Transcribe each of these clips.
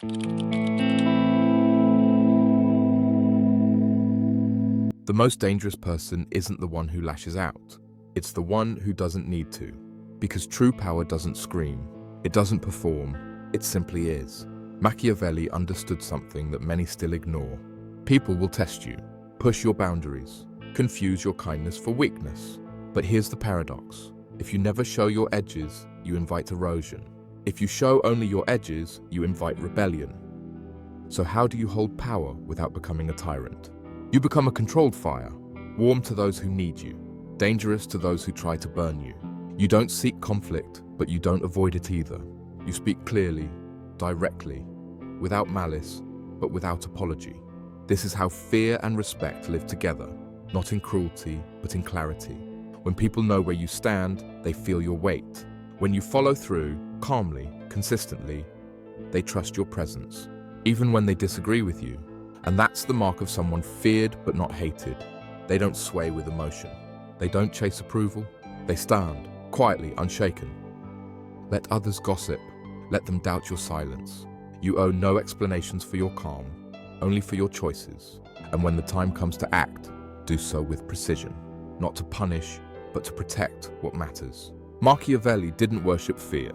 The most dangerous person isn't the one who lashes out. It's the one who doesn't need to. Because true power doesn't scream. It doesn't perform. It simply is. Machiavelli understood something that many still ignore. People will test you, push your boundaries, confuse your kindness for weakness. But here's the paradox. If you never show your edges, you invite erosion. If you show only your edges, you invite rebellion. So how do you hold power without becoming a tyrant? You become a controlled fire, warm to those who need you, dangerous to those who try to burn you. You don't seek conflict, but you don't avoid it either. You speak clearly, directly, without malice, but without apology. This is how fear and respect live together, not in cruelty, but in clarity. When people know where you stand, they feel your weight. When you follow through, calmly, consistently, they trust your presence, even when they disagree with you. And that's the mark of someone feared but not hated. They don't sway with emotion. They don't chase approval. They stand, quietly, unshaken. Let others gossip. Let them doubt your silence. You owe no explanations for your calm, only for your choices. And when the time comes to act, do so with precision. Not to punish, but to protect what matters. Machiavelli didn't worship fear.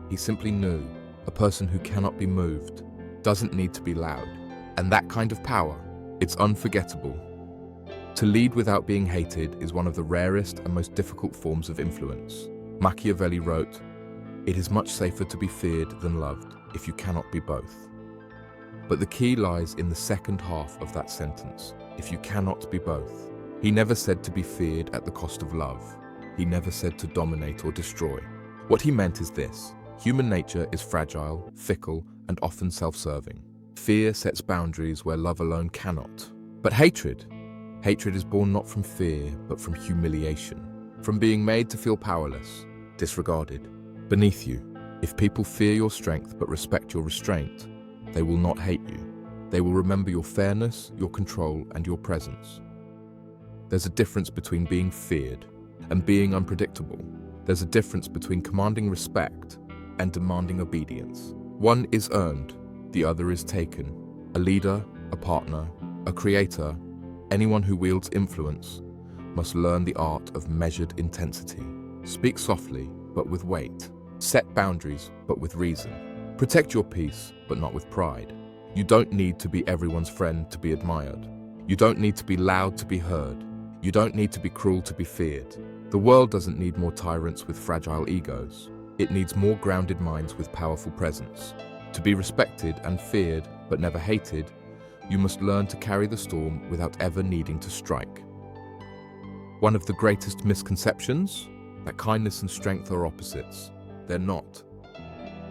He simply knew a person who cannot be moved doesn't need to be loud. And that kind of power, it's unforgettable. To lead without being hated is one of the rarest and most difficult forms of influence. Machiavelli wrote, "It is much safer to be feared than loved if you cannot be both." But the key lies in the second half of that sentence, if you cannot be both. He never said to be feared at the cost of love. He never said to dominate or destroy. What he meant is this: human nature is fragile, fickle, and often self-serving. Fear sets boundaries where love alone cannot. But hatred is born not from fear, but from humiliation. From being made to feel powerless, disregarded, beneath you. If people fear your strength but respect your restraint, they will not hate you. They will remember your fairness, your control, and your presence. There's a difference between being feared and being unpredictable. There's a difference between commanding respect and demanding obedience. One is earned, the other is taken. A leader, a partner, a creator, anyone who wields influence must learn the art of measured intensity. Speak softly, but with weight. Set boundaries, but with reason. Protect your peace, but not with pride. You don't need to be everyone's friend to be admired. You don't need to be loud to be heard. You don't need to be cruel to be feared. The world doesn't need more tyrants with fragile egos. It needs more grounded minds with powerful presence. To be respected and feared, but never hated, you must learn to carry the storm without ever needing to strike. One of the greatest misconceptions? That kindness and strength are opposites. They're not.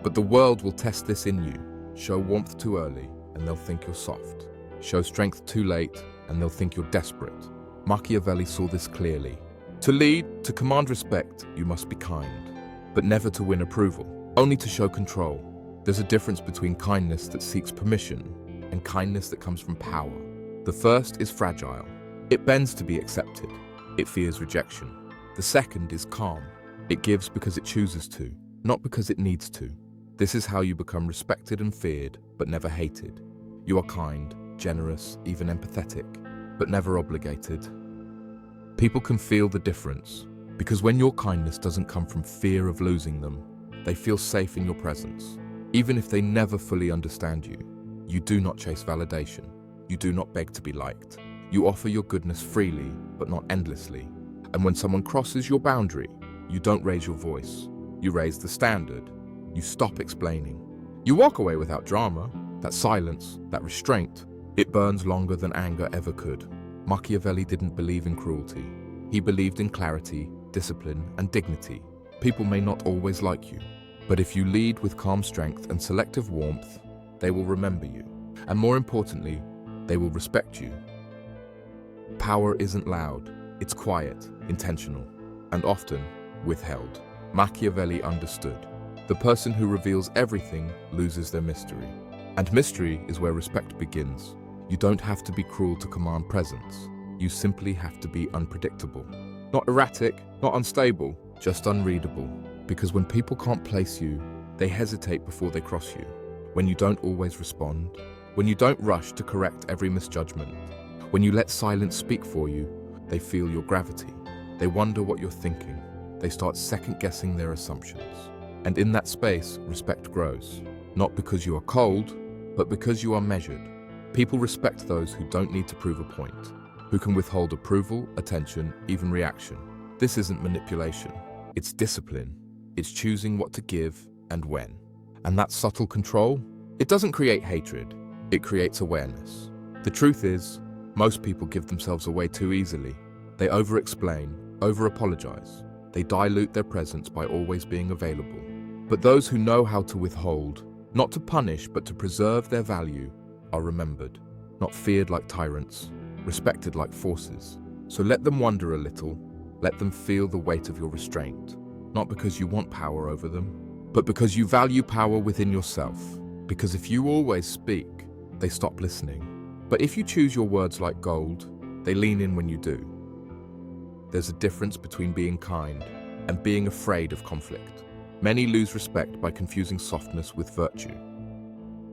But the world will test this in you. Show warmth too early, and they'll think you're soft. Show strength too late, and they'll think you're desperate. Machiavelli saw this clearly. To lead, to command respect, you must be kind, but never to win approval, only to show control. There's a difference between kindness that seeks permission and kindness that comes from power. The first is fragile. It bends to be accepted. It fears rejection. The second is calm. It gives because it chooses to, not because it needs to. This is how you become respected and feared, but never hated. You are kind, generous, even empathetic, but never obligated. People can feel the difference, because when your kindness doesn't come from fear of losing them, they feel safe in your presence. Even if they never fully understand you, you do not chase validation. You do not beg to be liked. You offer your goodness freely, but not endlessly. And when someone crosses your boundary, you don't raise your voice. You raise the standard. You stop explaining. You walk away without drama. That silence, that restraint, it burns longer than anger ever could. Machiavelli didn't believe in cruelty. He believed in clarity, discipline, and dignity. People may not always like you, but if you lead with calm strength and selective warmth, they will remember you. And more importantly, they will respect you. Power isn't loud. It's quiet, intentional, and often withheld. Machiavelli understood. The person who reveals everything loses their mystery. And mystery is where respect begins. You don't have to be cruel to command presence. You simply have to be unpredictable. Not erratic, not unstable, just unreadable. Because when people can't place you, they hesitate before they cross you. when you don't always respond, when you don't rush to correct every misjudgment, when you let silence speak for you, they feel your gravity. They wonder what you're thinking. They start second-guessing their assumptions. And in that space, respect grows. Not because you are cold, but because you are measured. People respect those who don't need to prove a point, who can withhold approval, attention, even reaction. This isn't manipulation. It's discipline. It's choosing what to give and when. And that subtle control, it doesn't create hatred. It creates awareness. The truth is, most people give themselves away too easily. They over-explain, over-apologize. They dilute their presence by always being available. But those who know how to withhold, not to punish but to preserve their value, are remembered, not feared like tyrants, respected like forces. So let them wonder a little, let them feel the weight of your restraint, not because you want power over them, but because you value power within yourself. Because if you always speak, they stop listening. But if you choose your words like gold, they lean in when you do. There's a difference between being kind and being afraid of conflict. Many lose respect by confusing softness with virtue.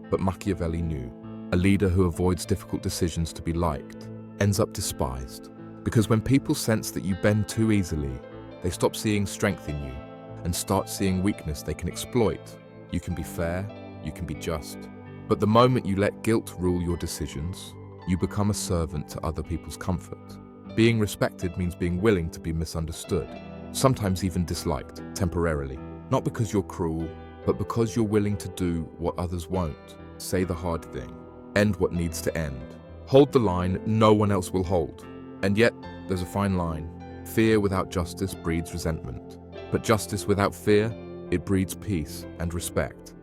But Machiavelli knew, a leader who avoids difficult decisions to be liked ends up despised. Because when people sense that you bend too easily, they stop seeing strength in you and start seeing weakness they can exploit. You can be fair, you can be just. But the moment you let guilt rule your decisions, you become a servant to other people's comfort. Being respected means being willing to be misunderstood, sometimes even disliked, temporarily. Not because you're cruel, but because you're willing to do what others won't. Say the hard thing. End what needs to end. Hold the line no one else will hold. And yet, there's a fine line. Fear without justice breeds resentment. But justice without fear, it breeds peace and respect.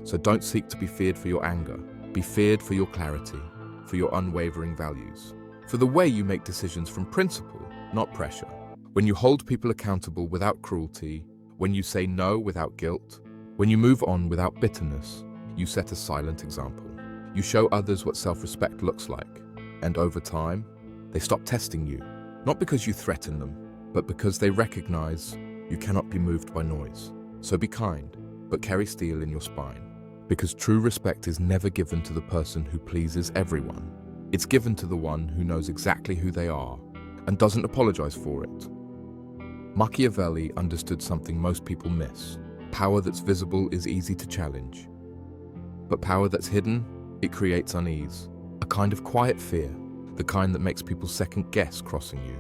So don't seek to be feared for your anger. Be feared for your clarity, for your unwavering values, for the way you make decisions from principle, not pressure. When you hold people accountable without cruelty, when you say no without guilt, when you move on without bitterness, you set a silent example. You show others what self-respect looks like. And over time, they stop testing you, not because you threaten them, but because they recognize you cannot be moved by noise. So be kind, but carry steel in your spine. Because true respect is never given to the person who pleases everyone. It's given to the one who knows exactly who they are and doesn't apologize for it. Machiavelli understood something most people miss. Power that's visible is easy to challenge. But power that's hidden, it creates unease. A kind of quiet fear, the kind that makes people second guess crossing you.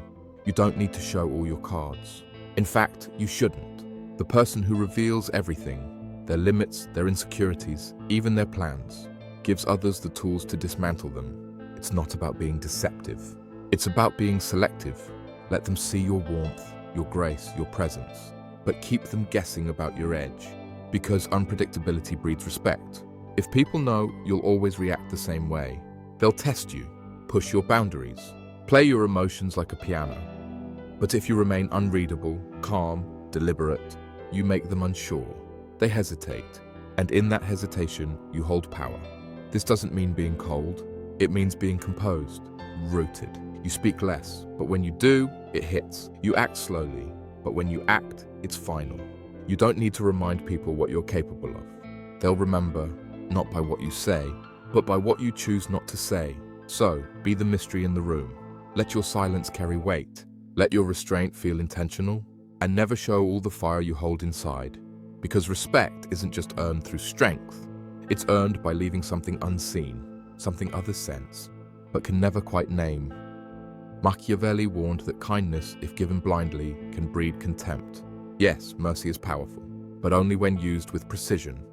You don't need to show all your cards. In fact, you shouldn't. The person who reveals everything, their limits, their insecurities, even their plans, gives others the tools to dismantle them. It's not about being deceptive. It's about being selective. Let them see your warmth, your grace, your presence, but keep them guessing about your edge. Because unpredictability breeds respect. If people know you'll always react the same way, they'll test you, push your boundaries, play your emotions like a piano. But if you remain unreadable, calm, deliberate, you make them unsure. They hesitate, and in that hesitation, you hold power. This doesn't mean being cold. It means being composed, rooted. You speak less, but when you do, it hits. You act slowly, but when you act, it's final. You don't need to remind people what you're capable of. They'll remember, not by what you say, but by what you choose not to say. So, be the mystery in the room. Let your silence carry weight. Let your restraint feel intentional, and never show all the fire you hold inside. Because respect isn't just earned through strength. It's earned by leaving something unseen, something others sense, but can never quite name. Machiavelli warned that kindness, if given blindly, can breed contempt. Yes, mercy is powerful, but only when used with precision.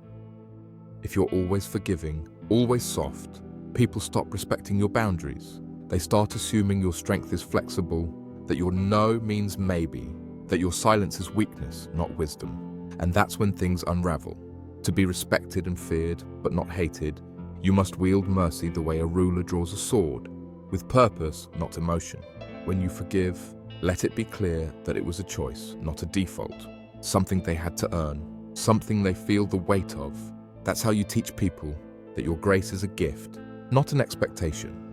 If you're always forgiving, always soft, people stop respecting your boundaries. They start assuming your strength is flexible, that your no means maybe, that your silence is weakness, not wisdom. And that's when things unravel. To be respected and feared, but not hated, you must wield mercy the way a ruler draws a sword, with purpose, not emotion. When you forgive, let it be clear that it was a choice, not a default. Something they had to earn, something they feel the weight of. That's how you teach people that your grace is a gift, not an expectation.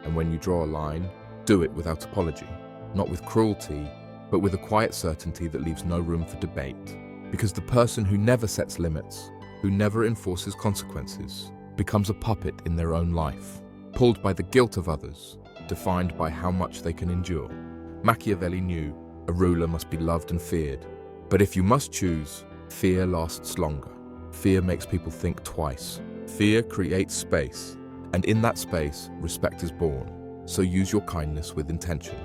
And when you draw a line, do it without apology, not with cruelty, but with a quiet certainty that leaves no room for debate. Because the person who never sets limits, who never enforces consequences, becomes a puppet in their own life, pulled by the guilt of others, defined by how much they can endure. Machiavelli knew a ruler must be loved and feared, but if you must choose, fear lasts longer. Fear makes people think twice. Fear creates space, and in that space, respect is born. So use your kindness with intention,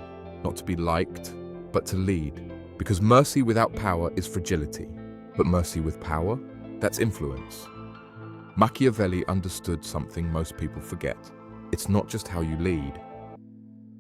not to be liked, but to lead. Because mercy without power is fragility, but mercy with power, that's influence. Machiavelli understood something most people forget. It's not just how you lead,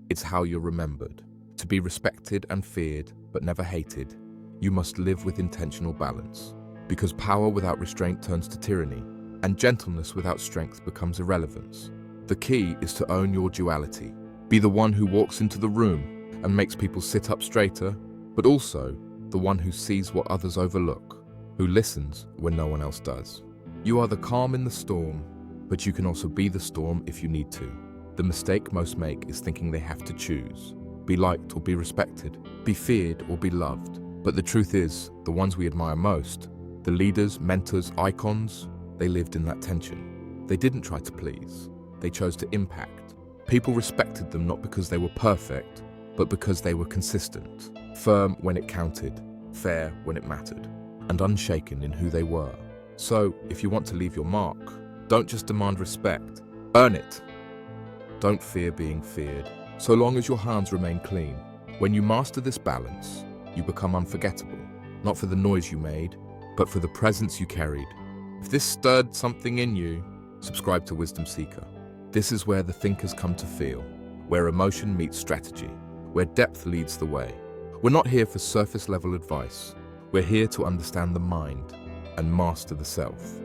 it's how you're remembered. To be respected and feared, but never hated, you must live with intentional balance. Because power without restraint turns to tyranny, and gentleness without strength becomes irrelevance. The key is to own your duality. Be the one who walks into the room and makes people sit up straighter, but also the one who sees what others overlook, who listens when no one else does. You are the calm in the storm, but you can also be the storm if you need to. The mistake most make is thinking they have to choose. Be liked or be respected, be feared or be loved. But the truth is, the ones we admire most, the leaders, mentors, icons, they lived in that tension. They didn't try to please, they chose to impact. People respected them not because they were perfect, but because they were consistent, firm when it counted, fair when it mattered, and unshaken in who they were. So, if you want to leave your mark, don't just demand respect, earn it. Don't fear being feared, so long as your hands remain clean. When you master this balance, you become unforgettable, not for the noise you made, but for the presence you carried. If this stirred something in you, subscribe to Wisdom Seeker. This is where the thinkers come to feel, where emotion meets strategy, where depth leads the way. We're not here for surface-level advice. We're here to understand the mind and master the self.